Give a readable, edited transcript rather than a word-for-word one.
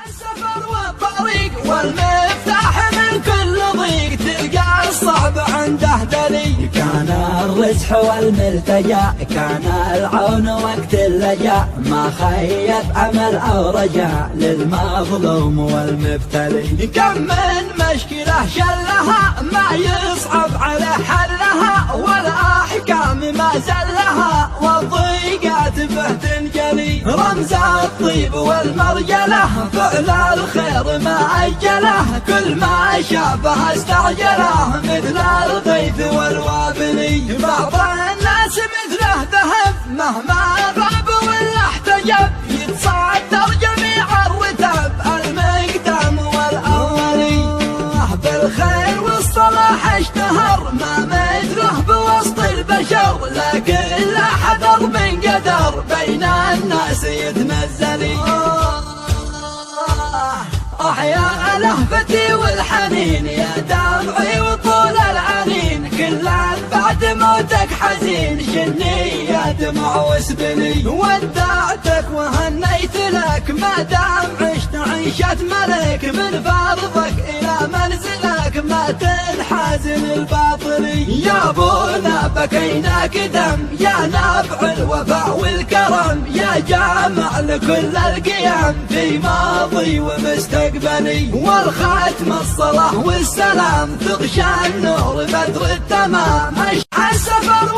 السفر والطريق والمفتاح من كل ضيق، تلقى الصعب عنده دليل. كان الرزح والملتجى، كان العون وقت اللجا، ما خيب عمل او رجع للمظلوم والمبتلي. كم من مشكلة شلها ما يصعب على حلها، والاحكام ما زلها والضيقات به تنجلي. رمز الطيب والمرجله، فعل الخير ما اجله، كل ما شافه استعجله مثل الغيث والوابلي. بعض الناس مثله ذهب مهما غاب ولا احتجب، يتصدر جميع الرتب المقدم والاولي. بالخير والصلاح اشتهر ما مثله بوسط البشر، لكن لا حذر من قدر بين الناس يتنزلي. يا لهفتي والحنين يا دمعي وطول العنين، كل بعد موتك حزين شني يا دمع واسبلي. ودعتك وهنيت لك ما دام عشت عيشة ملك، من فرضك إلى منزلك ما تنحازن الباطلي. يا ابونا بكينا قدم يا نبع الوفاء والكرم، يا جامع لكل القيم في ماضي ومستقبلي. والختم الصلاة والسلام تغشى النور بدر التمام. السفر